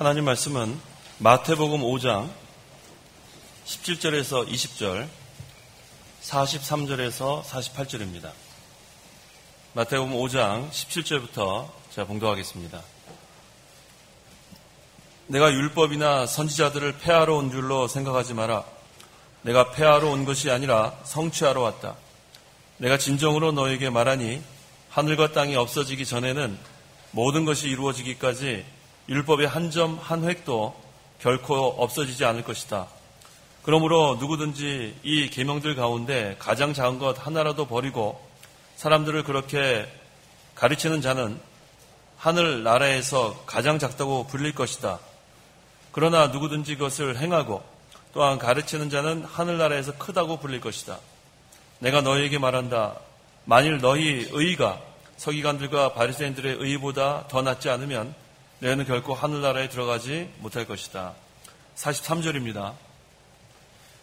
하나님 말씀은 마태복음 5장 17절에서 20절, 43절에서 48절입니다. 마태복음 5장 17절부터 제가 봉독하겠습니다. 내가 율법이나 선지자들을 폐하러 온 줄로 생각하지 마라. 내가 폐하러 온 것이 아니라 성취하러 왔다. 내가 진정으로 너에게 말하니 하늘과 땅이 없어지기 전에는 모든 것이 이루어지기까지 율법의 한 점 한 획도 결코 없어지지 않을 것이다. 그러므로 누구든지 이 계명들 가운데 가장 작은 것 하나라도 버리고 사람들을 그렇게 가르치는 자는 하늘 나라에서 가장 작다고 불릴 것이다. 그러나 누구든지 그것을 행하고 또한 가르치는 자는 하늘 나라에서 크다고 불릴 것이다. 내가 너희에게 말한다. 만일 너희 의가 서기관들과 바리새인들의 의보다 더 낫지 않으면 너희는 결코 하늘나라에 들어가지 못할 것이다. 43절입니다.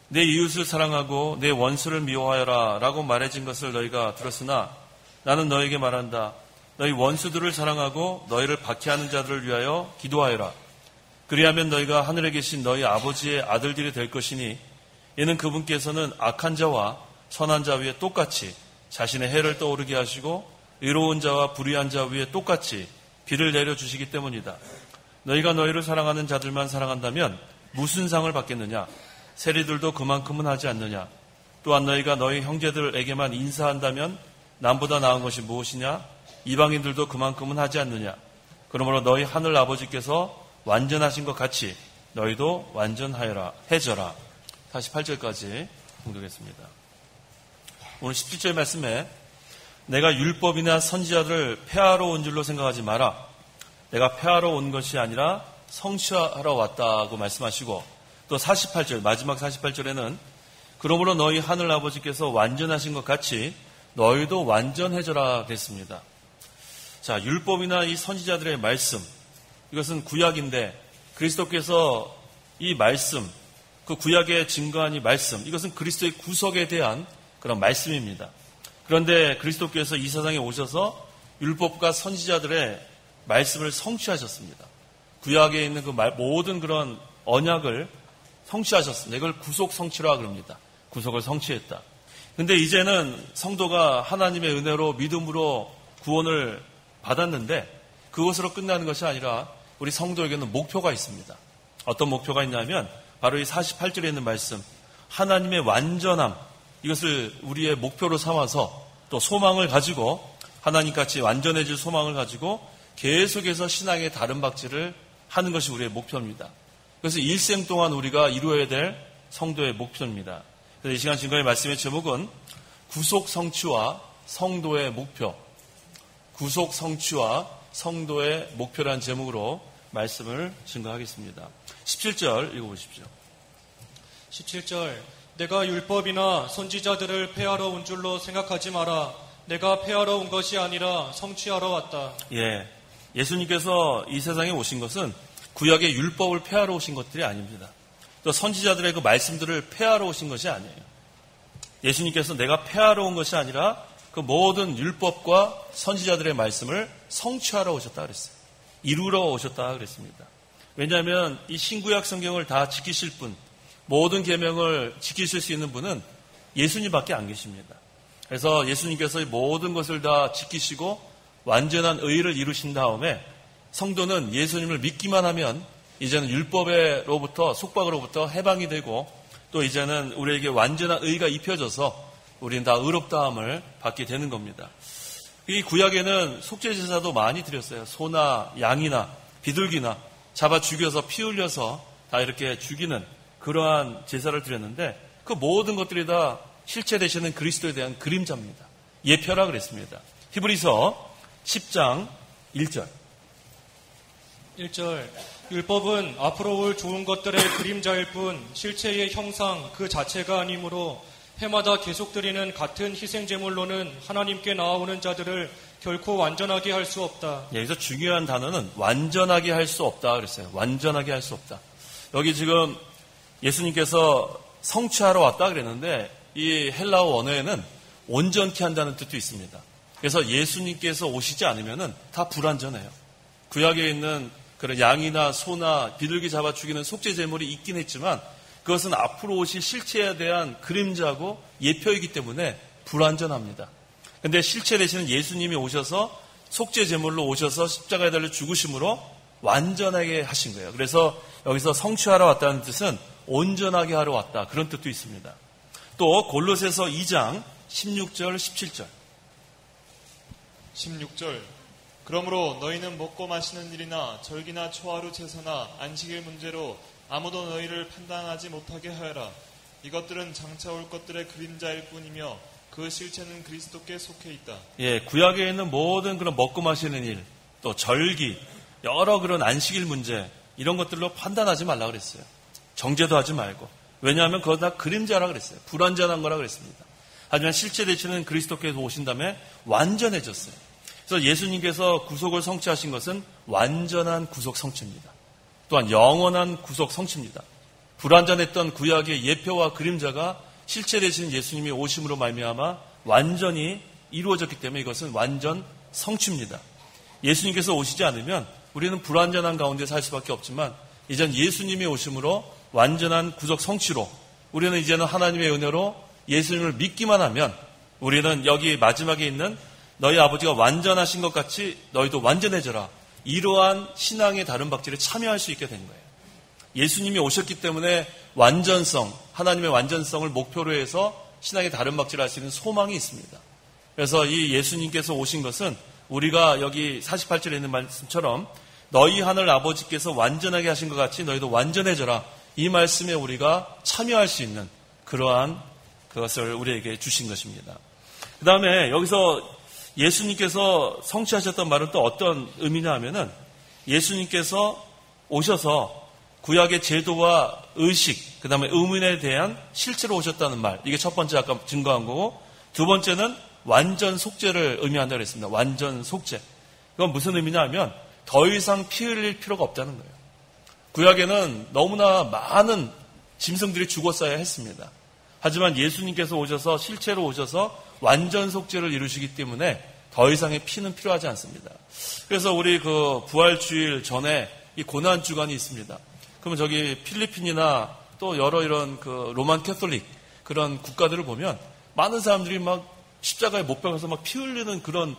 내 이웃을 사랑하고 내 원수를 미워하여라 라고 말해진 것을 너희가 들었으나 나는 너희에게 말한다. 너희 원수들을 사랑하고 너희를 박해하는 자들을 위하여 기도하여라. 그리하면 너희가 하늘에 계신 너희 아버지의 아들들이 될 것이니 이는 그분께서는 악한 자와 선한 자 위에 똑같이 자신의 해를 떠오르게 하시고 의로운 자와 불의한 자 위에 똑같이 비를 내려주시기 때문이다. 너희가 너희를 사랑하는 자들만 사랑한다면 무슨 상을 받겠느냐? 세리들도 그만큼은 하지 않느냐? 또한 너희가 너희 형제들에게만 인사한다면 남보다 나은 것이 무엇이냐? 이방인들도 그만큼은 하지 않느냐? 그러므로 너희 하늘 아버지께서 완전하신 것 같이 너희도 완전하여라, 해져라. 48절까지 봉독했습니다. 오늘 17절 말씀에 내가 율법이나 선지자들을 폐하러 온 줄로 생각하지 마라. 내가 폐하러 온 것이 아니라 성취하러 왔다고 말씀하시고, 또 48절, 마지막 48절에는 그러므로 너희 하늘 아버지께서 완전하신 것 같이 너희도 완전해져라 그랬습니다. 자, 율법이나 이 선지자들의 말씀, 이것은 구약인데 그리스도께서 이 말씀, 그 구약에 증거한 이 말씀, 이것은 그리스도의 구속에 대한 그런 말씀입니다. 그런데 그리스도께서 이 세상에 오셔서 율법과 선지자들의 말씀을 성취하셨습니다. 구약에 있는 그 모든 그런 언약을 성취하셨습니다. 이걸 구속 성취라 그럽니다. 구속을 성취했다. 근데 이제는 성도가 하나님의 은혜로 믿음으로 구원을 받았는데 그것으로 끝나는 것이 아니라 우리 성도에게는 목표가 있습니다. 어떤 목표가 있냐면 바로 이 48절에 있는 말씀, 하나님의 완전함, 이것을 우리의 목표로 삼아서 또 소망을 가지고 하나님같이 완전해질 소망을 가지고 계속해서 신앙의 다른 박질을 하는 것이 우리의 목표입니다. 그래서 일생 동안 우리가 이루어야 될 성도의 목표입니다. 그래서 이 시간 증거의 말씀의 제목은 구속 성취와 성도의 목표, 구속 성취와 성도의 목표라는 제목으로 말씀을 증거하겠습니다. 17절 읽어보십시오. 17절 내가 율법이나 선지자들을 폐하러 온 줄로 생각하지 마라. 내가 폐하러 온 것이 아니라 성취하러 왔다. 예수님께서 이 세상에 오신 것은 구약의 율법을 폐하러 오신 것들이 아닙니다. 또 선지자들의 그 말씀들을 폐하러 오신 것이 아니에요. 예수님께서 내가 폐하러 온 것이 아니라 그 모든 율법과 선지자들의 말씀을 성취하러 오셨다 그랬어요. 이루러 오셨다 그랬습니다. 왜냐하면 이 신구약 성경을 다 지키실 분, 모든 계명을 지키실 수 있는 분은 예수님밖에 안 계십니다. 그래서 예수님께서 모든 것을 다 지키시고 완전한 의를 이루신 다음에 성도는 예수님을 믿기만 하면 이제는 율법으로부터 속박으로부터 해방이 되고 또 이제는 우리에게 완전한 의가 입혀져서 우리는 다 의롭다함을 받게 되는 겁니다. 이 구약에는 속죄제사도 많이 드렸어요. 소나 양이나 비둘기나 잡아 죽여서 피 흘려서 다 이렇게 죽이는 그러한 제사를 드렸는데 그 모든 것들이 다 실체 되시는 그리스도에 대한 그림자입니다. 예표라 그랬습니다. 히브리서 10장 1절. 1절 율법은 앞으로 올 좋은 것들의 그림자일 뿐 실체의 형상 그 자체가 아니므로 해마다 계속 드리는 같은 희생제물로는 하나님께 나아오는 자들을 결코 완전하게 할 수 없다. 여기서 중요한 단어는 완전하게 할 수 없다 그랬어요. 완전하게 할 수 없다. 여기 지금 예수님께서 성취하러 왔다 그랬는데 이 헬라어 원어에는 온전케 한다는 뜻도 있습니다. 그래서 예수님께서 오시지 않으면 다 불완전해요. 구약에 있는 그런 양이나 소나 비둘기 잡아 죽이는 속죄 제물이 있긴 했지만 그것은 앞으로 오실 실체에 대한 그림자고 예표이기 때문에 불완전합니다. 근데 실체 되시는 예수님이 오셔서 속죄 제물로 오셔서 십자가에 달려 죽으심으로 완전하게 하신 거예요. 그래서 여기서 성취하러 왔다는 뜻은 온전하게 하러 왔다. 그런 뜻도 있습니다. 또 골로새서 2장 16절 17절 16절 그러므로 너희는 먹고 마시는 일이나 절기나 초하루 제사나 안식일 문제로 아무도 너희를 판단하지 못하게 하여라. 이것들은 장차 올 것들의 그림자일 뿐이며 그 실체는 그리스도께 속해 있다. 예, 구약에 있는 모든 그런 먹고 마시는 일, 또 절기, 여러 그런 안식일 문제 이런 것들로 판단하지 말라 그랬어요. 정죄도 하지 말고. 왜냐하면 그거 다 그림자라 그랬어요. 불완전한 거라 그랬습니다. 하지만 실제 되시는 그리스도께서 오신 다음에 완전해졌어요. 그래서 예수님께서 구속을 성취하신 것은 완전한 구속 성취입니다. 또한 영원한 구속 성취입니다. 불완전했던 구약의 예표와 그림자가 실체 되시는 예수님이 오심으로 말미암아 완전히 이루어졌기 때문에 이것은 완전 성취입니다. 예수님께서 오시지 않으면 우리는 불완전한 가운데 살 수밖에 없지만 이젠 예수님이 오심으로 완전한 구속 성취로 우리는 이제는 하나님의 은혜로 예수님을 믿기만 하면 우리는 여기 마지막에 있는 너희 아버지가 완전하신 것 같이 너희도 완전해져라. 이러한 신앙의 다른 박질에 참여할 수 있게 된 거예요. 예수님이 오셨기 때문에 완전성, 하나님의 완전성을 목표로 해서 신앙의 다른 박질을 할 수 있는 소망이 있습니다. 그래서 이 예수님께서 오신 것은 우리가 여기 48절에 있는 말씀처럼 너희 하늘 아버지께서 완전하게 하신 것 같이 너희도 완전해져라. 이 말씀에 우리가 참여할 수 있는 그러한 그것을 우리에게 주신 것입니다. 그 다음에 여기서 예수님께서 성취하셨던 말은 또 어떤 의미냐 하면은 예수님께서 오셔서 구약의 제도와 의식, 그 다음에 의문에 대한 실체로 오셨다는 말. 이게 첫 번째 아까 증거한 거고 두 번째는 완전 속죄를 의미한다고 그랬습니다. 완전 속죄. 그건 무슨 의미냐 하면 더 이상 피 흘릴 필요가 없다는 거예요. 구약에는 너무나 많은 짐승들이 죽었어야 했습니다. 하지만 예수님께서 오셔서 실체로 오셔서 완전 속죄를 이루시기 때문에 더 이상의 피는 필요하지 않습니다. 그래서 우리 그 부활주일 전에 이 고난 주간이 있습니다. 그러면 저기 필리핀이나 또 여러 이런 그 로만 캐톨릭 그런 국가들을 보면 많은 사람들이 막 십자가에 못 박아서 막 피 흘리는 그런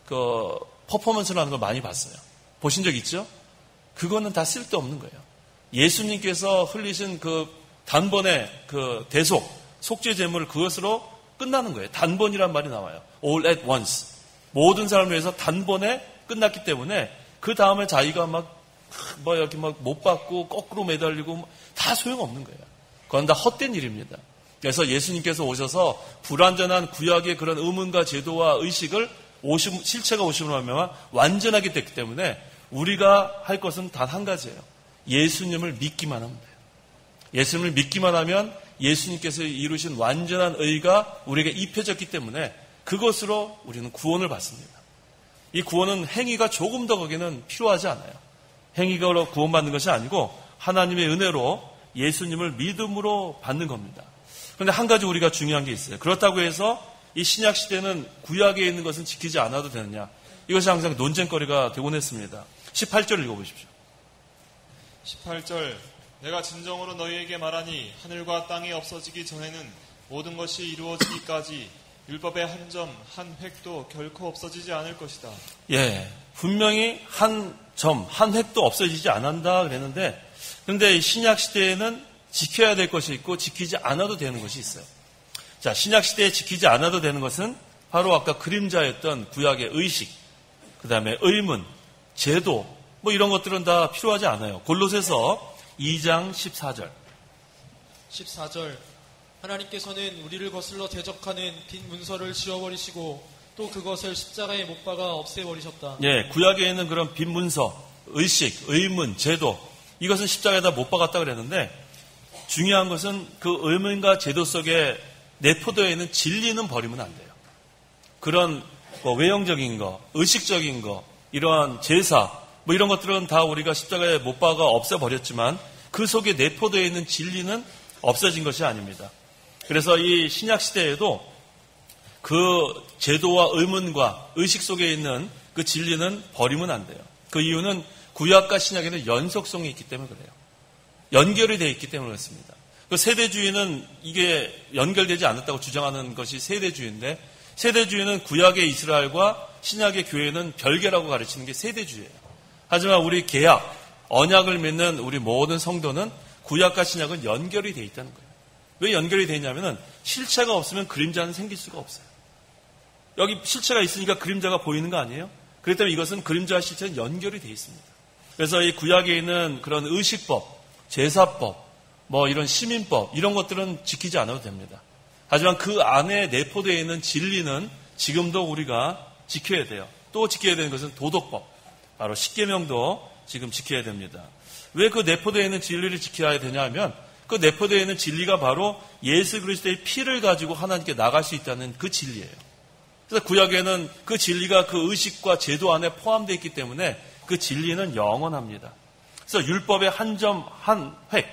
그 퍼포먼스를 하는 걸 많이 봤어요. 보신 적 있죠? 그거는 다 쓸데없는 거예요. 예수님께서 흘리신 그 단번에 그 대속, 속죄 제물을 그것으로 끝나는 거예요. 단번이란 말이 나와요. All at once. 모든 사람을 위해서 단번에 끝났기 때문에 그 다음에 자기가 이렇게 못 받고 거꾸로 매달리고 다 소용없는 거예요. 그건 다 헛된 일입니다. 그래서 예수님께서 오셔서 불완전한 구약의 그런 의문과 제도와 의식을 실체가 오심으로 하면 완전하게 됐기 때문에 우리가 할 것은 단 한 가지예요. 예수님을 믿기만 하면 돼요. 예수님을 믿기만 하면 예수님께서 이루신 완전한 의가 우리에게 입혀졌기 때문에 그것으로 우리는 구원을 받습니다. 이 구원은 행위가 조금 더 거기는 필요하지 않아요. 행위가 구원받는 것이 아니고 하나님의 은혜로 예수님을 믿음으로 받는 겁니다. 그런데 한 가지 우리가 중요한 게 있어요. 그렇다고 해서 이 신약 시대는 구약에 있는 것은 지키지 않아도 되느냐. 이것이 항상 논쟁거리가 되곤 했습니다. 18절 읽어보십시오. 18절 내가 진정으로 너희에게 말하니 하늘과 땅이 없어지기 전에는 모든 것이 이루어지기까지 율법의 한 점, 한 획도 결코 없어지지 않을 것이다. 예, 분명히 한 점, 한 획도 없어지지 않는다 그랬는데 그런데 신약 시대에는 지켜야 될 것이 있고 지키지 않아도 되는 것이 있어요. 자, 신약 시대에 지키지 않아도 되는 것은 바로 아까 그림자였던 구약의 의식, 그 다음에 의문, 제도 이런 것들은 다 필요하지 않아요. 골로새서 2장 14절 14절 하나님께서는 우리를 거슬러 대적하는 빈 문서를 지워버리시고 또 그것을 십자가에 못 박아 없애버리셨다. 예, 구약에 있는 그런 빈 문서, 의식, 의문, 제도 이것은 십자가에다 못 박았다 그랬는데 중요한 것은 그 의문과 제도 속에 내포되어 있는 진리는 버리면 안 돼요. 그런 외형적인 거, 의식적인 거, 이러한 제사 이런 것들은 다 우리가 십자가에 못 박아 없애버렸지만 그 속에 내포되어 있는 진리는 없어진 것이 아닙니다. 그래서 이 신약 시대에도 그 제도와 의문과 의식 속에 있는 그 진리는 버리면 안 돼요. 그 이유는 구약과 신약에는 연속성이 있기 때문에 그래요. 연결이 되어 있기 때문에 그렇습니다. 그 세대주의는 이게 연결되지 않았다고 주장하는 것이 세대주의인데, 세대주의는 구약의 이스라엘과 신약의 교회는 별개라고 가르치는 게 세대주의예요. 하지만 우리 개약, 언약을 맺는 우리 모든 성도는 구약과 신약은 연결이 되어 있다는 거예요. 왜 연결이 되어 있냐면은 실체가 없으면 그림자는 생길 수가 없어요. 여기 실체가 있으니까 그림자가 보이는 거 아니에요? 그렇기 때문에 이것은 그림자와 실체는 연결이 되어 있습니다. 그래서 이 구약에 있는 그런 의식법, 제사법, 이런 시민법, 이런 것들은 지키지 않아도 됩니다. 하지만 그 안에 내포되어 있는 진리는 지금도 우리가 지켜야 돼요. 또 지켜야 되는 것은 도덕법, 바로 십계명도 지금 지켜야 됩니다. 왜 그 내포되어 있는 진리를 지켜야 되냐 하면 그 내포되어 있는 진리가 바로 예수 그리스도의 피를 가지고 하나님께 나갈 수 있다는 그 진리예요. 그래서 구약에는 그 진리가 그 의식과 제도 안에 포함되어 있기 때문에 그 진리는 영원합니다. 그래서 율법의 한 점 한 획,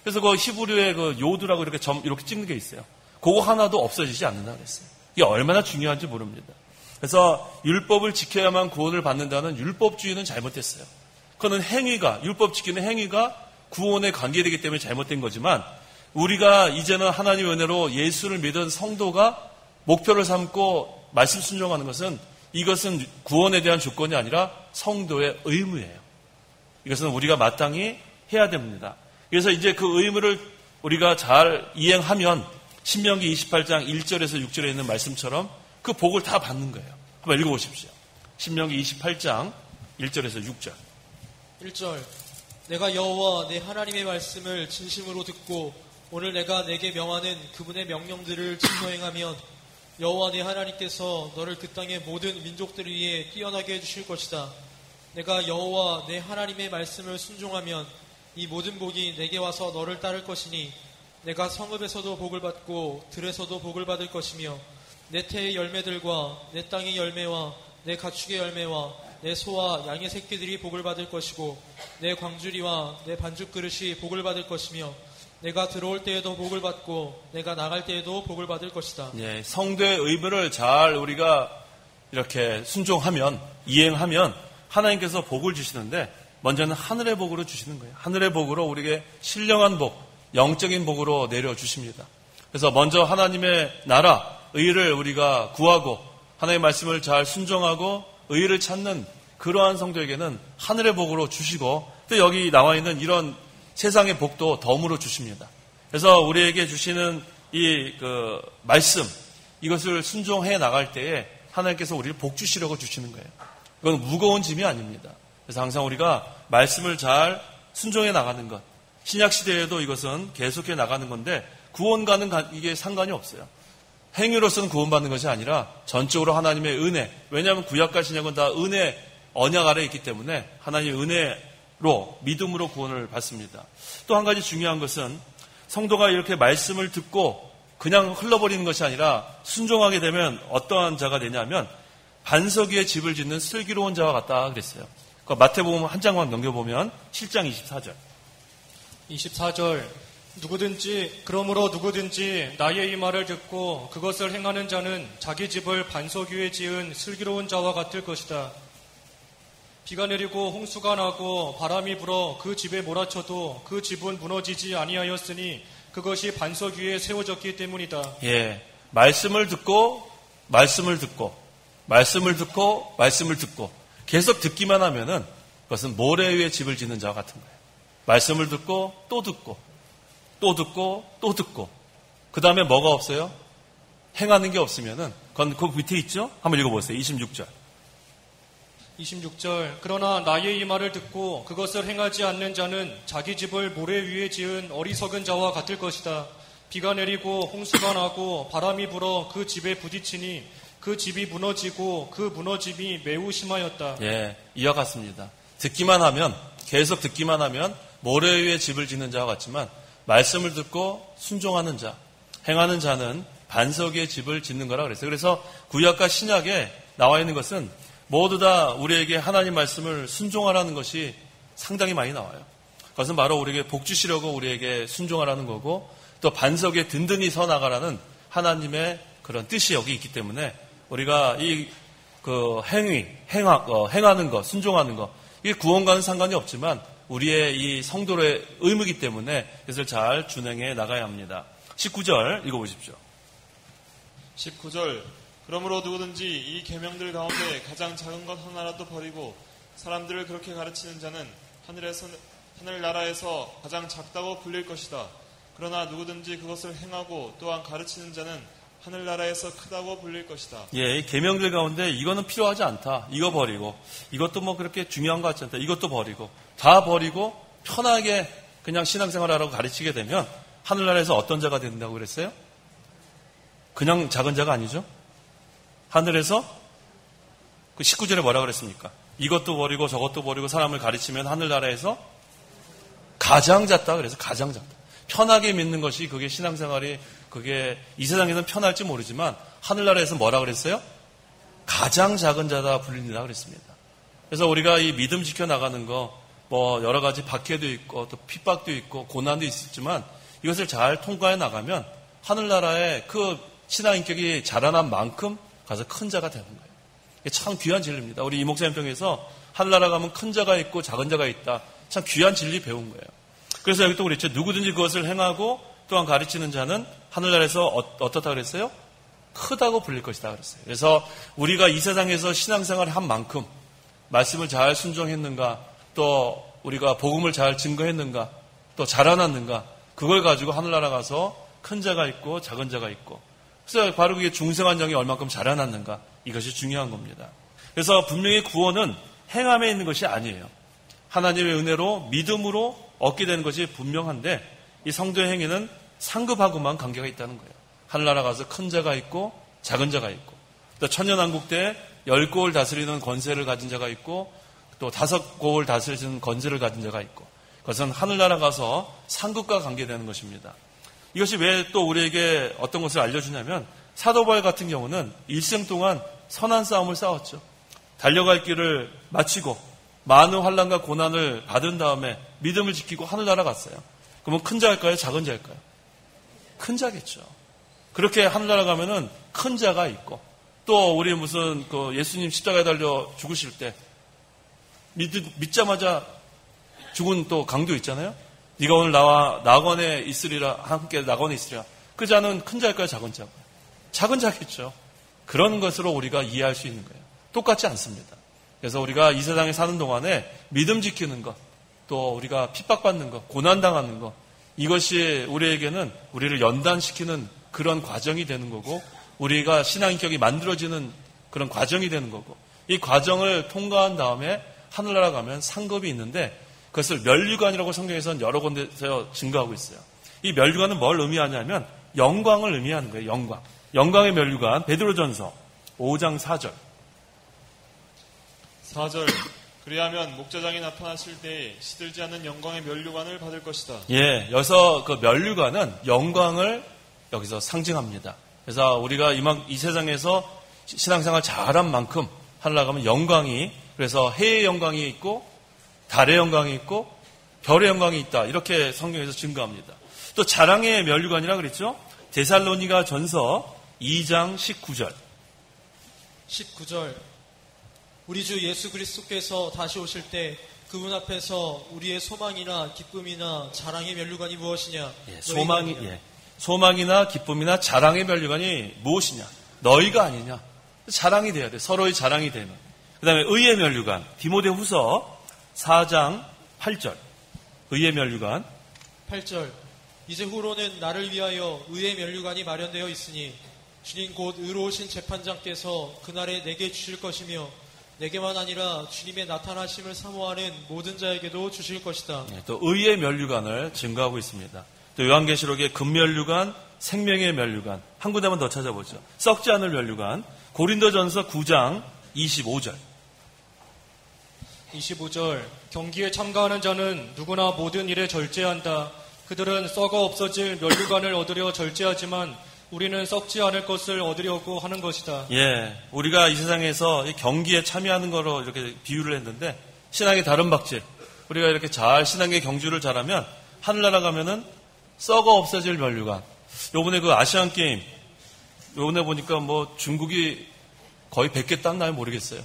그래서 그 히브리어의 그 요드라고 이렇게 점 이렇게 찍는 게 있어요. 그거 하나도 없어지지 않는다 그랬어요. 이게 얼마나 중요한지 모릅니다. 그래서 율법을 지켜야만 구원을 받는다는 율법주의는 잘못됐어요. 그거는 행위가, 율법 지키는 행위가 구원에 관계되기 때문에 잘못된 거지만, 우리가 이제는 하나님의 은혜로 예수를 믿은 성도가 목표를 삼고 말씀 순종하는 것은, 이것은 구원에 대한 조건이 아니라 성도의 의무예요. 이것은 우리가 마땅히 해야 됩니다. 그래서 이제 그 의무를 우리가 잘 이행하면 신명기 28장 1절에서 6절에 있는 말씀처럼 그 복을 다 받는 거예요. 한번 읽어보십시오. 신명기 28장 1절에서 6절. 1절. 내가 여호와 내 하나님의 말씀을 진심으로 듣고 오늘 내가 내게 명하는 그분의 명령들을 지켜 행하면 여호와 내 하나님께서 너를 그 땅의 모든 민족들 위에 뛰어나게 해주실 것이다. 내가 여호와 내 하나님의 말씀을 순종하면 이 모든 복이 내게 와서 너를 따를 것이니 내가 성읍에서도 복을 받고 들에서도 복을 받을 것이며 내 태의 열매들과 내 땅의 열매와 내 가축의 열매와 내 소와 양의 새끼들이 복을 받을 것이고 내 광주리와 내 반죽 그릇이 복을 받을 것이며 내가 들어올 때에도 복을 받고 내가 나갈 때에도 복을 받을 것이다. 예, 성도의 의무를 잘 우리가 이렇게 순종하면, 이행하면 하나님께서 복을 주시는데, 먼저는 하늘의 복으로 주시는 거예요. 하늘의 복으로 우리에게 신령한 복, 영적인 복으로 내려주십니다. 그래서 먼저 하나님의 나라, 의를 우리가 구하고 하나님의 말씀을 잘 순종하고 의를 찾는 그러한 성도에게는 하늘의 복으로 주시고, 또 여기 나와 있는 이런 세상의 복도 덤으로 주십니다. 그래서 우리에게 주시는 이 말씀, 이것을 순종해 나갈 때에 하나님께서 우리를 복 주시려고 주시는 거예요. 이건 무거운 짐이 아닙니다. 그래서 항상 우리가 말씀을 잘 순종해 나가는 것, 신약 시대에도 이것은 계속해 나가는 건데, 구원과는 이게 상관이 없어요. 행위로서는 구원받는 것이 아니라 전적으로 하나님의 은혜, 왜냐하면 구약과 신약은 다 은혜, 언약 아래에 있기 때문에 하나님의 은혜로, 믿음으로 구원을 받습니다. 또 한 가지 중요한 것은 성도가 이렇게 말씀을 듣고 그냥 흘러버리는 것이 아니라 순종하게 되면 어떠한 자가 되냐면 반석 위에 집을 짓는 슬기로운 자와 같다 그랬어요. 마태복음 한 장만 넘겨보면 7장 24절. 24절. 그러므로 누구든지 나의 이 말을 듣고 그것을 행하는 자는 자기 집을 반석 위에 지은 슬기로운 자와 같을 것이다. 비가 내리고 홍수가 나고 바람이 불어 그 집에 몰아쳐도 그 집은 무너지지 아니하였으니 그것이 반석 위에 세워졌기 때문이다. 예, 말씀을 듣고 계속 듣기만 하면은 그것은 모래 위에 집을 짓는 자와 같은 거예요. 말씀을 듣고 또 듣고 그 다음에 뭐가 없어요? 행하는 게 없으면은 그건 그 밑에 있죠? 한번 읽어보세요. 26절. 그러나 나의 이 말을 듣고 그것을 행하지 않는 자는 자기 집을 모래 위에 지은 어리석은 자와 같을 것이다. 비가 내리고 홍수가 나고 바람이 불어 그 집에 부딪히니 그 집이 무너지고 그 무너짐이 매우 심하였다. 예, 이와 같습니다. 계속 듣기만 하면 모래 위에 집을 짓는 자와 같지만 말씀을 듣고 순종하는 자, 행하는 자는 반석 위에 집을 짓는 거라 그랬어요. 그래서 구약과 신약에 나와 있는 것은 모두 다 우리에게 하나님 말씀을 순종하라는 것이 상당히 많이 나와요. 그것은 바로 우리에게 복 주시려고 우리에게 순종하라는 거고, 또 반석에 든든히 서 나가라는 하나님의 그런 뜻이 여기 있기 때문에 우리가 행하는 것, 순종하는 것, 이게 구원과는 상관이 없지만 우리의 이 성도의 의무이기 때문에 그것을 잘 준행해 나가야 합니다. 19절 읽어보십시오. 19절 그러므로 누구든지 이 계명들 가운데 가장 작은 것 하나라도 버리고 사람들을 그렇게 가르치는 자는 하늘나라에서 가장 작다고 불릴 것이다. 그러나 누구든지 그것을 행하고 또한 가르치는 자는 하늘나라에서 크다고 불릴 것이다. 예, 이 계명들 가운데 이거는 필요하지 않다. 이거 버리고 이것도 뭐 그렇게 중요한 것 같지 않다. 이것도 버리고 다 버리고 편하게 그냥 신앙생활하라고 가르치게 되면 하늘나라에서 어떤 자가 된다고 그랬어요? 그냥 작은 자가 아니죠. 하늘에서 그 19절에 뭐라 그랬습니까? 이것도 버리고 저것도 버리고 사람을 가르치면 하늘나라에서 가장 작다. 그래서 가장 작다. 편하게 믿는 것이 그게 신앙생활이 그게 이 세상에서는 편할지 모르지만 하늘나라에서 뭐라 그랬어요? 가장 작은 자다 불린다 그랬습니다. 그래서 우리가 이 믿음 지켜나가는 거 뭐 여러 가지 박해도 있고 또 핍박도 있고 고난도 있었지만 이것을 잘 통과해 나가면 하늘나라에 그 신앙 인격이 자라난 만큼 가서 큰 자가 되는 거예요. 이게 참 귀한 진리입니다. 우리 이 목사님 통해서 하늘나라 가면 큰 자가 있고 작은 자가 있다. 참 귀한 진리 배운 거예요. 그래서 여기 또 그랬죠. 누구든지 그것을 행하고 또한 가르치는 자는 하늘나라에서 어떻다 그랬어요? 크다고 불릴 것이다 그랬어요. 그래서 우리가 이 세상에서 신앙생활을 한 만큼 말씀을 잘 순종했는가 또 우리가 복음을 잘 증거했는가 또 자라났는가 그걸 가지고 하늘나라 가서 큰 자가 있고 작은 자가 있고 그래서 바로 그게 중생한 영이 얼만큼 자라났는가 이것이 중요한 겁니다. 그래서 분명히 구원은 행함에 있는 것이 아니에요. 하나님의 은혜로 믿음으로 얻게 되는 것이 분명한데 이 성도의 행위는 상급하고만 관계가 있다는 거예요. 하늘나라 가서 큰 자가 있고 작은 자가 있고 또 천년왕국 때 10고을 다스리는 권세를 가진 자가 있고 또 5고을 다스리는 권세를 가진 자가 있고 그것은 하늘나라 가서 상급과 관계되는 것입니다. 이것이 왜 또 우리에게 어떤 것을 알려주냐면 사도 바울 같은 경우는 일생 동안 선한 싸움을 싸웠죠. 달려갈 길을 마치고 많은 환난과 고난을 받은 다음에 믿음을 지키고 하늘나라 갔어요. 그러면 큰 자일까요? 작은 자일까요? 큰 자겠죠. 그렇게 하늘나라 가면은 큰 자가 있고 또 우리 무슨 그 예수님 십자가에 달려 죽으실 때 믿자마자 죽은 또 강도 있잖아요. 네가 오늘 나와 낙원에 있으리라 함께 낙원에 있으리라. 그 자는 큰 자일까요? 작은 자일까요? 작은 자겠죠. 그런 것으로 우리가 이해할 수 있는 거예요. 똑같지 않습니다. 그래서 우리가 이 세상에 사는 동안에 믿음 지키는 것, 또 우리가 핍박받는 것, 고난당하는 것 이것이 우리에게는 우리를 연단시키는 그런 과정이 되는 거고 우리가 신앙인격이 만들어지는 그런 과정이 되는 거고 이 과정을 통과한 다음에 하늘나라 가면 상급이 있는데 그것을 멸류관이라고 성경에서는 여러 군데서 증거하고 있어요. 이 멸류관은 뭘 의미하냐면 영광을 의미하는 거예요. 영광. 영광의 멸류관 베드로전서 5장 4절 4절 그리하면 목자장이 나타나실 때에 시들지 않는 영광의 멸류관을 받을 것이다. 예, 여기서 그 멸류관은 영광을 여기서 상징합니다. 그래서 우리가 이 세상에서 신앙생활 잘한 만큼 하늘나라 가면 영광이 그래서 해의 영광이 있고 달의 영광이 있고 별의 영광이 있다. 이렇게 성경에서 증거합니다. 또 자랑의 멸류관이라 그랬죠. 데살로니가 전서 2장 19절 19절 우리 주 예수 그리스도께서 다시 오실 때 그분 앞에서 우리의 소망이나 기쁨이나 자랑의 면류관이 무엇이냐? 소망이나 기쁨이나 자랑의 면류관이 무엇이냐? 너희가 아니냐? 자랑이 돼야 돼. 서로의 자랑이 되는. 그 다음에 의의 면류관 디모데후서 4장 8절 의의 면류관 8절 이제 후로는 나를 위하여 의의 면류관이 마련되어 있으니 주님 곧 의로우신 재판장께서 그날에 내게 주실 것이며 내게만 아니라 주님의 나타나심을 사모하는 모든 자에게도 주실 것이다. 네, 또 의의 면류관을 증거하고 있습니다. 또 요한계시록의 금면류관, 생명의 면류관 한 군데만 더 찾아보죠. 썩지 않을 면류관 고린도전서 9장 25절 25절 경기에 참가하는 자는 누구나 모든 일에 절제한다. 그들은 썩어 없어질 면류관을 얻으려 절제하지만 우리는 썩지 않을 것을 얻으려고 하는 것이다. 예, 우리가 이 세상에서 이 경기에 참여하는 거로 이렇게 비유를 했는데 신앙의 다른 박질 우리가 이렇게 잘 신앙의 경주를 잘하면 하늘나라 가면은 썩어 없어질 면류관. 요번에 그 아시안 게임 요번에 보니까 뭐 중국이 거의 100개 땄나요? 모르겠어요.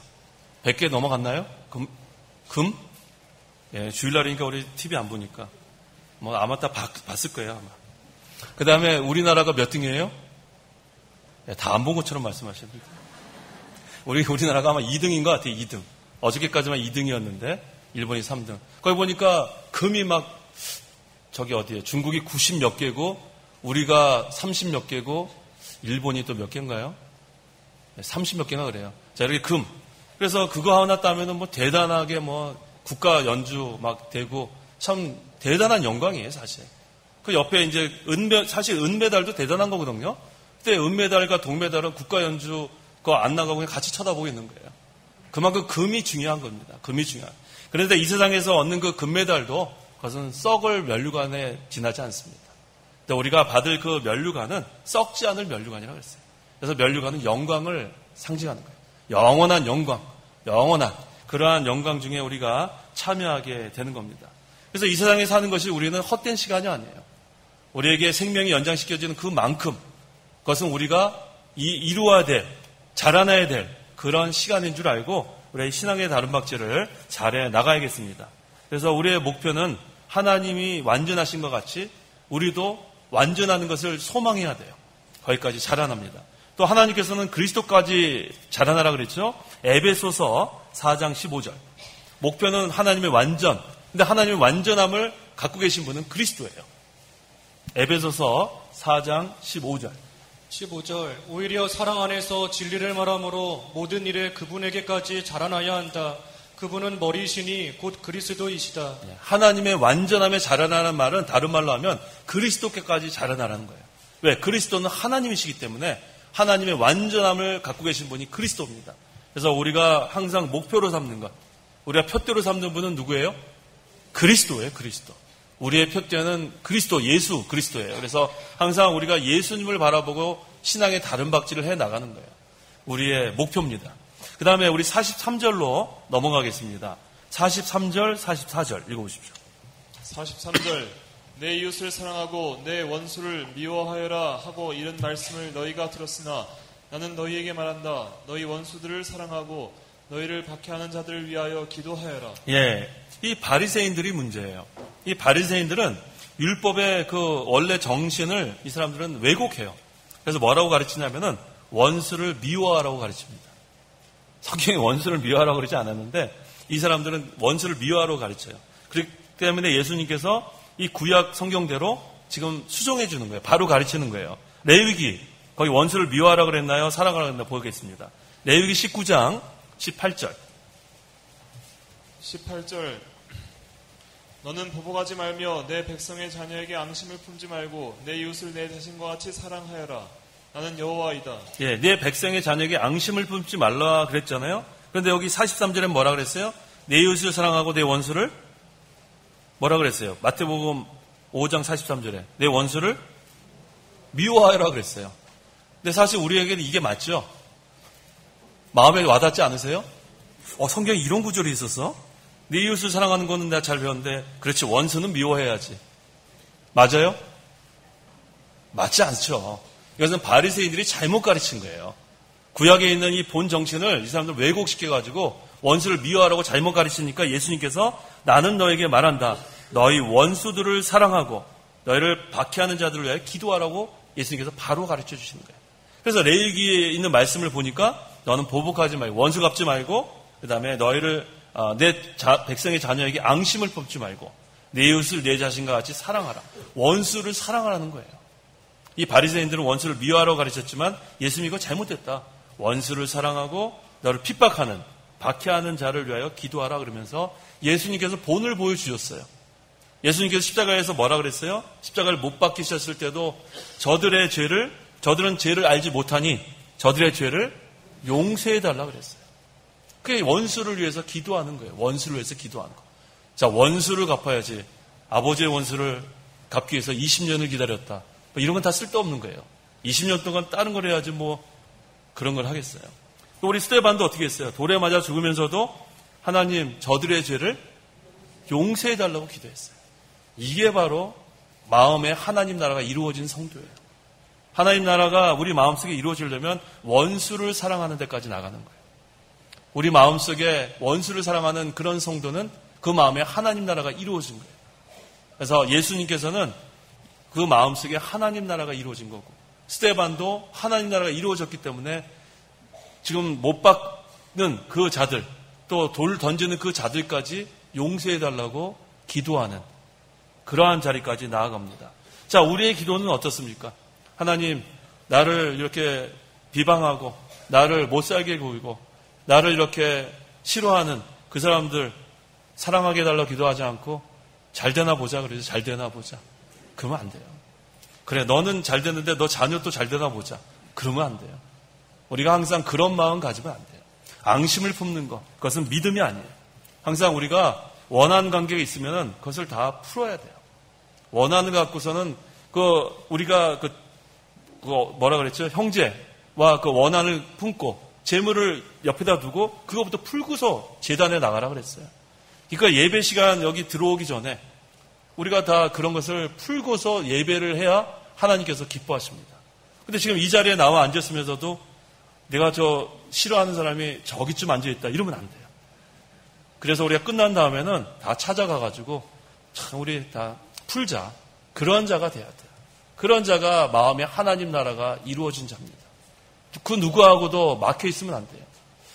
100개 넘어갔나요? 금? 예, 주일날이니까 우리 TV 안 보니까. 뭐 아마 다 봤을 거예요, 아마. 그 다음에 우리나라가 몇 등이에요? 예, 다 안 본 것처럼 말씀하시는데. 우리나라가 아마 2등인 것 같아요, 2등. 어저께까지만 2등이었는데, 일본이 3등. 거기 보니까 금이 막, 저기 어디에, 중국이 90 몇 개고, 우리가 30 몇 개고, 일본이 또 몇 개인가요? 30 몇 개가 그래요. 자, 이렇게 금. 그래서 그거 하나 따면은 뭐 대단하게 뭐 국가 연주 막 되고 참 대단한 영광이에요, 사실. 그 옆에 이제 사실 은메달도 대단한 거거든요. 그때 은메달과 동메달은 국가 연주 그거 안 나가고 그냥 같이 쳐다보고 있는 거예요. 그만큼 금이 중요한 겁니다. 금이 중요한. 그런데 이 세상에서 얻는 그 금메달도 그것은 썩을 면류관에 지나지 않습니다. 근데 우리가 받을 그 면류관은 썩지 않을 면류관이라고 했어요. 그래서 면류관은 영광을 상징하는 거예요. 영원한 영광, 영원한 그러한 영광 중에 우리가 참여하게 되는 겁니다. 그래서 이 세상에 사는 것이 우리는 헛된 시간이 아니에요. 우리에게 생명이 연장시켜지는 그만큼 그것은 우리가 이루어야 될, 자라나야 될 그런 시간인 줄 알고 우리의 신앙의 다름박질을 잘해 나가야겠습니다. 그래서 우리의 목표는 하나님이 완전하신 것 같이 우리도 완전하는 것을 소망해야 돼요. 거기까지 자라납니다. 또 하나님께서는 그리스도까지 자라나라 그랬죠. 에베소서 4장 15절. 목표는 하나님의 완전. 근데 하나님의 완전함을 갖고 계신 분은 그리스도예요. 에베소서 4장 15절. 15절. 오히려 사랑 안에서 진리를 말함으로 모든 일에 그분에게까지 자라나야 한다. 그분은 머리이시니 곧 그리스도이시다. 하나님의 완전함에 자라나는 말은 다른 말로 하면 그리스도께까지 자라나라는 거예요. 왜? 그리스도는 하나님이시기 때문에 하나님의 완전함을 갖고 계신 분이 그리스도입니다. 그래서 우리가 항상 목표로 삼는 것, 우리가 표대로 삼는 분은 누구예요? 그리스도예요, 그리스도. 우리의 표대는 그리스도, 예수 그리스도예요. 그래서 항상 우리가 예수님을 바라보고 신앙의 다름박질을 해 나가는 거예요. 우리의 목표입니다. 그 다음에 우리 43절로 넘어가겠습니다. 43절, 44절 읽어보십시오. 43절. 내 이웃을 사랑하고 내 원수를 미워하여라 하고 이런 말씀을 너희가 들었으나 나는 너희에게 말한다. 너희 원수들을 사랑하고 너희를 박해하는 자들을 위하여 기도하여라. 예, 이 바리새인들이 문제예요. 이 바리새인들은 율법의 그 원래 정신을 이 사람들은 왜곡해요. 그래서 뭐라고 가르치냐면은 원수를 미워하라고 가르칩니다. 성경에 원수를 미워하라고 그러지 않았는데 이 사람들은 원수를 미워하라고 가르쳐요. 그렇기 때문에 예수님께서 이 구약 성경대로 지금 수정해 주는 거예요. 바로 가르치는 거예요. 레위기 거기 원수를 미워하라고 그랬나요? 사랑하라고 그랬나요? 보겠습니다. 레위기 19장 18절. 18절. 너는 보복하지 말며 내 백성의 자녀에게 앙심을 품지 말고 내 이웃을 내 자신과 같이 사랑하여라. 나는 여호와이다. 예, 내 백성의 자녀에게 앙심을 품지 말라 그랬잖아요. 그런데 여기 43절에 뭐라 그랬어요? 내 이웃을 사랑하고 내 원수를 뭐라 그랬어요? 마태복음 5장 43절에 내 원수를 미워하여라 그랬어요. 근데 사실 우리에게는 이게 맞죠? 마음에 와닿지 않으세요? 성경에 이런 구절이 있었어? 내 이웃을 사랑하는 거는 내가 잘 배웠는데 그렇지 원수는 미워해야지. 맞아요? 맞지 않죠. 이것은 바리새인들이 잘못 가르친 거예요. 구약에 있는 이 본 정신을 이 사람들 왜곡시켜가지고 원수를 미워하라고 잘못 가르치니까 예수님께서 나는 너에게 말한다. 너희 원수들을 사랑하고 너희를 박해하는 자들을 위해 기도하라고 예수님께서 바로 가르쳐 주시는 거예요. 그래서 레위기에 있는 말씀을 보니까 너는 보복하지 말고 원수 갚지 말고 그 다음에 너희를 내 백성의 자녀에게 앙심을 품지 말고 내 이웃을 내 자신과 같이 사랑하라. 원수를 사랑하라는 거예요. 이 바리새인들은 원수를 미워하라고 가르쳤지만 예수님이 이거 잘못됐다. 원수를 사랑하고 너를 핍박하는 박해하는 자를 위하여 기도하라 그러면서 예수님께서 본을 보여주셨어요. 예수님께서 십자가에서 뭐라 그랬어요? 십자가를 못 박히셨을 때도 저들은 죄를 알지 못하니 저들의 죄를 용서해달라 그랬어요. 그게 원수를 위해서 기도하는 거예요. 원수를 위해서 기도하는 거. 자, 원수를 갚아야지. 아버지의 원수를 갚기 위해서 20년을 기다렸다. 이런 건 다 쓸데없는 거예요. 20년 동안 다른 걸 해야지 뭐 그런 걸 하겠어요. 또 우리 스데반도 어떻게 했어요? 돌에 맞아 죽으면서도 하나님 저들의 죄를 용서해달라고 기도했어요. 이게 바로 마음에 하나님 나라가 이루어진 성도예요. 하나님 나라가 우리 마음속에 이루어지려면 원수를 사랑하는 데까지 나가는 거예요. 우리 마음속에 원수를 사랑하는 그런 성도는 그 마음에 하나님 나라가 이루어진 거예요. 그래서 예수님께서는 그 마음속에 하나님 나라가 이루어진 거고 스데반도 하나님 나라가 이루어졌기 때문에 지금 못 박는 그 자들 또 돌 던지는 그 자들까지 용서해달라고 기도하는 그러한 자리까지 나아갑니다. 자, 우리의 기도는 어떻습니까? 하나님, 나를 이렇게 비방하고 나를 못살게 구이고 나를 이렇게 싫어하는 그 사람들 사랑하게 해달라고 기도하지 않고 잘 되나 보자 그러죠. 잘 되나 보자. 그러면 안 돼요. 그래, 너는 잘 되는데 너 자녀도 잘 되나 보자. 그러면 안 돼요. 우리가 항상 그런 마음 가지면 안 돼요. 앙심을 품는 것, 그것은 믿음이 아니에요. 항상 우리가 원하는 관계가 있으면 그것을 다 풀어야 돼요. 원하는 것 갖고서는 우리가 뭐라 그랬죠? 형제와 그 원한을 품고 재물을 옆에다 두고 그거부터 풀고서 제단에 나가라 그랬어요. 그러니까 예배 시간 여기 들어오기 전에 우리가 다 그런 것을 풀고서 예배를 해야 하나님께서 기뻐하십니다. 근데 지금 이 자리에 나와 앉았으면서도 내가 저 싫어하는 사람이 저기쯤 앉아있다 이러면 안 돼요. 그래서 우리가 끝난 다음에는 다 찾아가가지고 참 우리 다 풀자. 그런 자가 돼야 돼요. 그런 자가 마음에 하나님 나라가 이루어진 자입니다. 그 누구하고도 막혀있으면 안 돼요.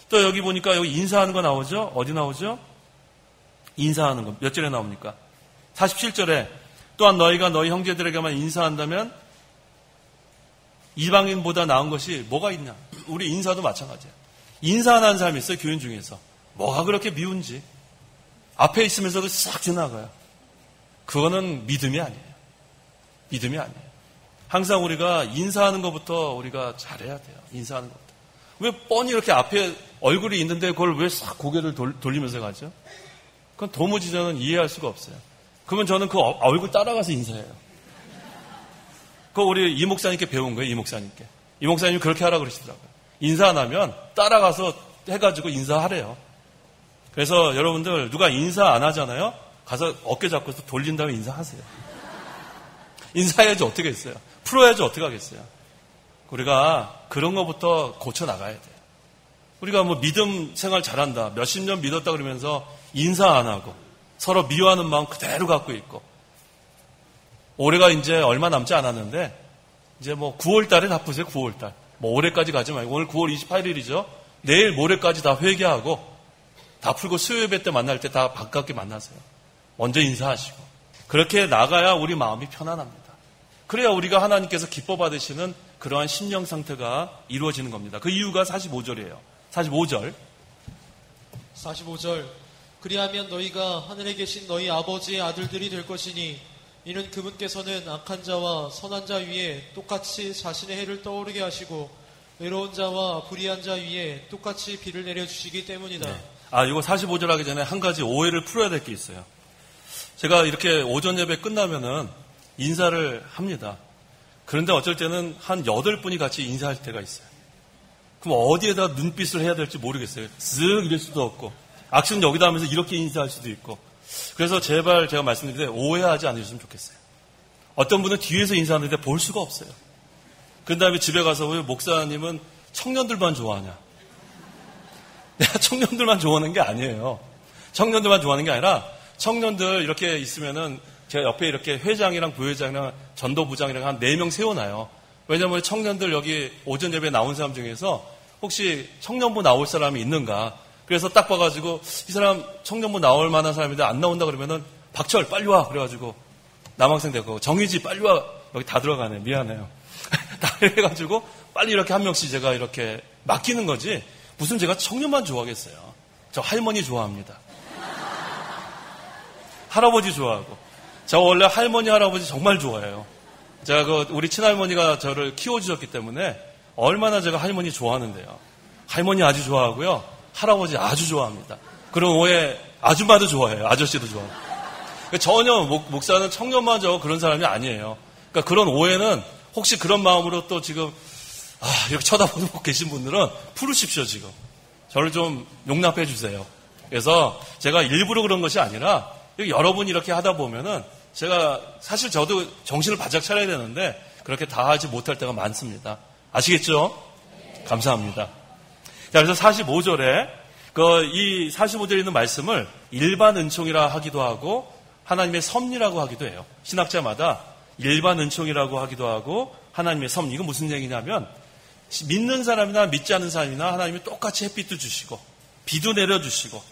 또 여기 보니까 여기 인사하는 거 나오죠? 어디 나오죠? 인사하는 거. 몇 절에 나옵니까? 47절에 또한 너희가 너희 형제들에게만 인사한다면 이방인보다 나은 것이 뭐가 있냐? 우리 인사도 마찬가지예요. 인사 안 하는 사람이 있어요. 교인 중에서. 뭐가 그렇게 미운지. 앞에 있으면서도 싹 지나가요. 그거는 믿음이 아니에요. 믿음이 아니에요. 항상 우리가 인사하는 것부터 우리가 잘해야 돼요. 인사하는 것부터. 왜 뻔히 이렇게 앞에 얼굴이 있는데 그걸 왜 싹 고개를 돌리면서 가죠? 그건 도무지 저는 이해할 수가 없어요. 그러면 저는 그 얼굴 따라가서 인사해요. 그거 우리 이 목사님께 배운 거예요. 이 목사님께. 이 목사님이 그렇게 하라고 그러시더라고요. 인사 안 하면 따라가서 해가지고 인사하래요. 그래서 여러분들 누가 인사 안 하잖아요. 가서 어깨 잡고 돌린 다음에 인사하세요. 인사해야지 어떻게 했어요. 풀어야지 어떻게 하겠어요. 우리가 그런 것부터 고쳐나가야 돼요. 우리가 뭐 믿음 생활 잘한다. 몇십 년 믿었다 그러면서 인사 안 하고 서로 미워하는 마음 그대로 갖고 있고 올해가 이제 얼마 남지 않았는데 이제 뭐 9월 달에 다 푸세요. 9월 달. 뭐 올해까지 가지 말고 오늘 9월 28일이죠. 내일 모레까지 다 회개하고 다 풀고 수요 예배 때 만날 때 다 반갑게 만나세요. 먼저 인사하시고 그렇게 나가야 우리 마음이 편안합니다. 그래야 우리가 하나님께서 기뻐 받으시는 그러한 심령 상태가 이루어지는 겁니다. 그 이유가 45절이에요. 45절. 그리하면 너희가 하늘에 계신 너희 아버지의 아들들이 될 것이니 이는 그분께서는 악한 자와 선한 자 위에 똑같이 자신의 해를 떠오르게 하시고 의로운 자와 불의한 자 위에 똑같이 비를 내려주시기 때문이다. 네. 이거 45절 하기 전에 한 가지 오해를 풀어야 될 게 있어요. 제가 이렇게 오전 예배 끝나면은 인사를 합니다. 그런데 어쩔 때는 한 8분이 같이 인사할 때가 있어요. 그럼 어디에다 눈빛을 해야 될지 모르겠어요. 쓱 이럴 수도 없고 악수는 여기다 하면서 이렇게 인사할 수도 있고 그래서 제발 제가 말씀드릴 때 오해하지 않으셨으면 좋겠어요. 어떤 분은 뒤에서 인사하는데 볼 수가 없어요. 그 다음에 집에 가서 왜 목사님은 청년들만 좋아하냐. 내가 청년들만 좋아하는 게 아니에요. 청년들만 좋아하는 게 아니라 청년들 이렇게 있으면은 제가 옆에 이렇게 회장이랑 부회장이랑 전도부장이랑 한 4명 세워놔요. 왜냐하면 청년들 여기 오전 예배에 나온 사람 중에서 혹시 청년부 나올 사람이 있는가. 그래서 딱 봐가지고 이 사람 청년부 나올 만한 사람인데 안 나온다 그러면은 박철 빨리 와. 그래가지고 남학생 되고 정희지 빨리 와. 여기 다 들어가네. 미안해요. 다 해가지고 빨리 이렇게 한 명씩 제가 이렇게 맡기는 거지. 무슨 제가 청년만 좋아하겠어요. 저 할머니 좋아합니다. 할아버지 좋아하고. 저 원래 할머니, 할아버지 정말 좋아해요. 제가 우리 친할머니가 저를 키워주셨기 때문에 얼마나 제가 할머니 좋아하는데요. 할머니 아주 좋아하고요. 할아버지 아주 좋아합니다. 그럼 오해 아줌마도 좋아해요. 아저씨도 좋아해요. 전혀 목사는 청년만 좋아하고 그런 사람이 아니에요. 그러니까 그런 오해는 혹시 그런 마음으로 또 지금 이렇게 쳐다보고 계신 분들은 풀으십시오. 지금 저를 좀 용납해 주세요. 그래서 제가 일부러 그런 것이 아니라 여러분이 이렇게 하다 보면은 제가 사실 저도 정신을 바짝 차려야 되는데 그렇게 다 하지 못할 때가 많습니다. 아시겠죠? 감사합니다. 자, 그래서 45절에 이 45절에 있는 말씀을 일반 은총이라 하기도 하고 하나님의 섭리라고 하기도 해요. 신학자마다 일반 은총이라고 하기도 하고 하나님의 섭리. 이건 무슨 얘기냐면 믿는 사람이나 믿지 않는 사람이나 하나님이 똑같이 햇빛도 주시고 비도 내려주시고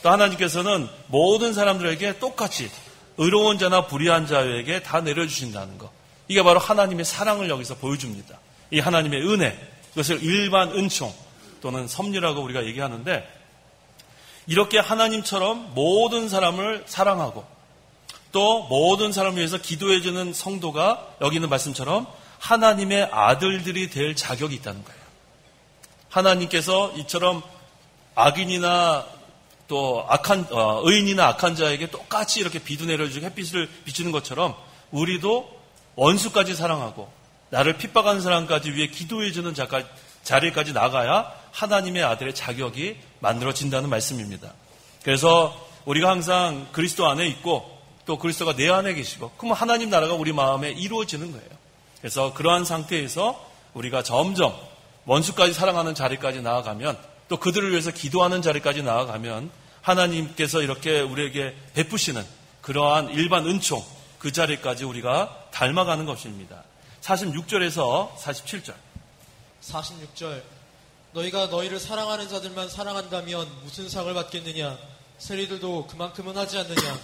또 하나님께서는 모든 사람들에게 똑같이 의로운 자나 불의한 자에게 다 내려주신다는 것. 이게 바로 하나님의 사랑을 여기서 보여줍니다. 이 하나님의 은혜, 이것을 일반 은총 또는 섭리라고 우리가 얘기하는데 이렇게 하나님처럼 모든 사람을 사랑하고 또 모든 사람을 위해서 기도해주는 성도가 여기 있는 말씀처럼 하나님의 아들들이 될 자격이 있다는 거예요. 하나님께서 이처럼 악인이나 또 의인이나 악한 자에게 똑같이 이렇게 비도 내려주고 햇빛을 비추는 것처럼 우리도 원수까지 사랑하고 나를 핍박하는 사람까지 위해 기도해주는 자리까지 나가야 하나님의 아들의 자격이 만들어진다는 말씀입니다. 그래서 우리가 항상 그리스도 안에 있고 또 그리스도가 내 안에 계시고 그러면 하나님 나라가 우리 마음에 이루어지는 거예요. 그래서 그러한 상태에서 우리가 점점 원수까지 사랑하는 자리까지 나아가면 또 그들을 위해서 기도하는 자리까지 나아가면 하나님께서 이렇게 우리에게 베푸시는 그러한 일반 은총 그 자리까지 우리가 닮아가는 것입니다. 46절에서 47절 46절 너희가 너희를 사랑하는 자들만 사랑한다면 무슨 상을 받겠느냐? 세리들도 그만큼은 하지 않느냐?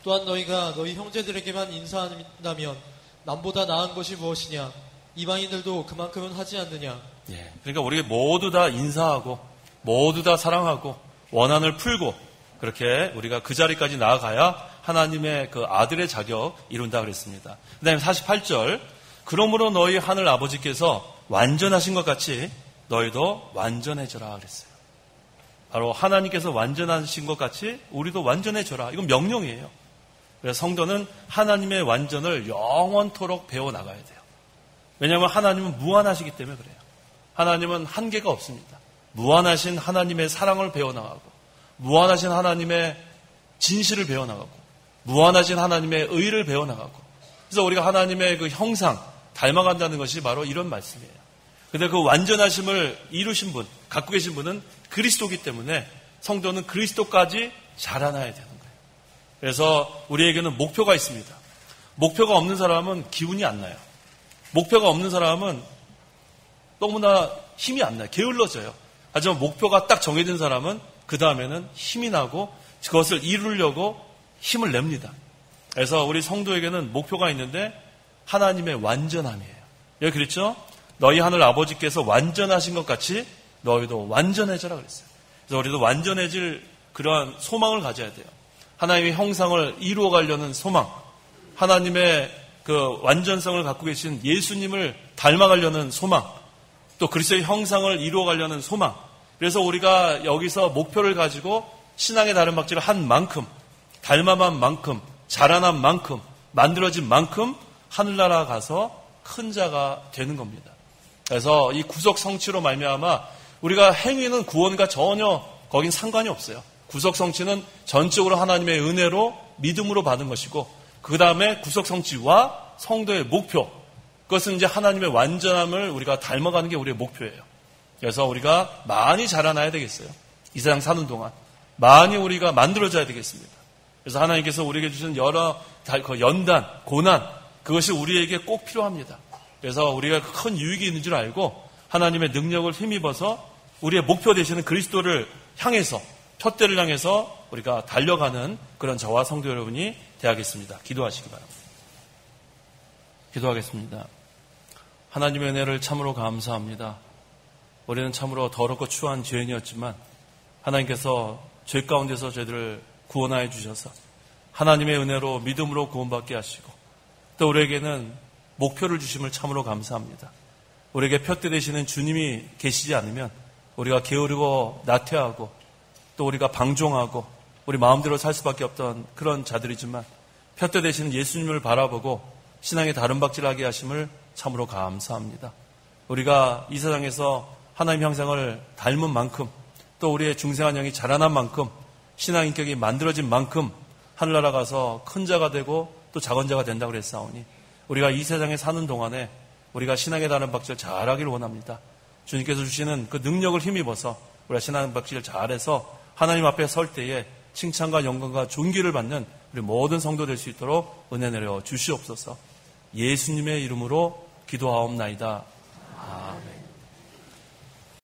또한 너희가 너희 형제들에게만 인사한다면 남보다 나은 것이 무엇이냐? 이방인들도 그만큼은 하지 않느냐? 예, 그러니까 우리가 모두 다 인사하고 모두 다 사랑하고 원한을 풀고 그렇게 우리가 그 자리까지 나아가야 하나님의 그 아들의 자격 이룬다 그랬습니다. 그 다음에 48절 그러므로 너희 하늘 아버지께서 완전하신 것 같이 너희도 완전해져라 그랬어요. 바로 하나님께서 완전하신 것 같이 우리도 완전해져라. 이건 명령이에요. 그래서 성도는 하나님의 완전을 영원토록 배워나가야 돼요. 왜냐하면 하나님은 무한하시기 때문에 그래요. 하나님은 한계가 없습니다. 무한하신 하나님의 사랑을 배워나가고 무한하신 하나님의 진실을 배워나가고 무한하신 하나님의 의를 배워나가고 그래서 우리가 하나님의 그 형상 닮아간다는 것이 바로 이런 말씀이에요. 근데 그 완전하심을 이루신 분, 갖고 계신 분은 그리스도이기 때문에 성도는 그리스도까지 자라나야 되는 거예요. 그래서 우리에게는 목표가 있습니다. 목표가 없는 사람은 기운이 안 나요. 목표가 없는 사람은 너무나 힘이 안 나요. 게을러져요. 하지만 목표가 딱 정해진 사람은 그 다음에는 힘이 나고 그것을 이루려고 힘을 냅니다. 그래서 우리 성도에게는 목표가 있는데 하나님의 완전함이에요. 여기 그랬죠? 너희 하늘 아버지께서 완전하신 것 같이 너희도 완전해져라 그랬어요. 그래서 우리도 완전해질 그러한 소망을 가져야 돼요. 하나님의 형상을 이루어가려는 소망, 하나님의 그 완전성을 갖고 계신 예수님을 닮아가려는 소망, 또 그리스도의 형상을 이루어가려는 소망. 그래서 우리가 여기서 목표를 가지고 신앙의 다른 박질을 한 만큼, 닮아만 만큼, 자라난 만큼, 만들어진 만큼 하늘나라 가서 큰 자가 되는 겁니다. 그래서 이 구속 성취로 말미암아 우리가 행위는 구원과 전혀 거긴 상관이 없어요. 구속 성취는 전적으로 하나님의 은혜로 믿음으로 받은 것이고 그 다음에 구속 성취와 성도의 목표 그것은 이제 하나님의 완전함을 우리가 닮아가는 게 우리의 목표예요. 그래서 우리가 많이 자라나야 되겠어요. 이 세상 사는 동안 많이 우리가 만들어져야 되겠습니다. 그래서 하나님께서 우리에게 주신 여러 연단, 고난 그것이 우리에게 꼭 필요합니다. 그래서 우리가 큰 유익이 있는 줄 알고 하나님의 능력을 힘입어서 우리의 목표 되시는 그리스도를 향해서 표대를 향해서 우리가 달려가는 그런 저와 성도 여러분이 되야겠습니다. 기도하시기 바랍니다. 기도하겠습니다. 하나님의 은혜를 참으로 감사합니다. 우리는 참으로 더럽고 추한 죄인이었지만 하나님께서 죄 가운데서 저희들을 구원하여 주셔서 하나님의 은혜로 믿음으로 구원받게 하시고 또 우리에게는 목표를 주심을 참으로 감사합니다. 우리에게 표대 되시는 주님이 계시지 않으면 우리가 게으르고 나태하고 또 우리가 방종하고 우리 마음대로 살 수밖에 없던 그런 자들이지만 표대 되시는 예수님을 바라보고 신앙의 다른 박질하게 하심을 참으로 감사합니다. 우리가 이 세상에서 하나님 형상을 닮은 만큼 또 우리의 중생한 영이 자라난 만큼 신앙 인격이 만들어진 만큼 하늘나라 가서 큰 자가 되고 또 작은 자가 된다고 그랬사오니 우리가 이 세상에 사는 동안에 우리가 신앙의 다른 박질 잘하기를 원합니다. 주님께서 주시는 그 능력을 힘입어서 우리가 신앙박식을 잘해서 하나님 앞에 설 때에 칭찬과 영광과 존귀를 받는 우리 모든 성도 될 수 있도록 은혜 내려 주시옵소서. 예수님의 이름으로 기도하옵나이다.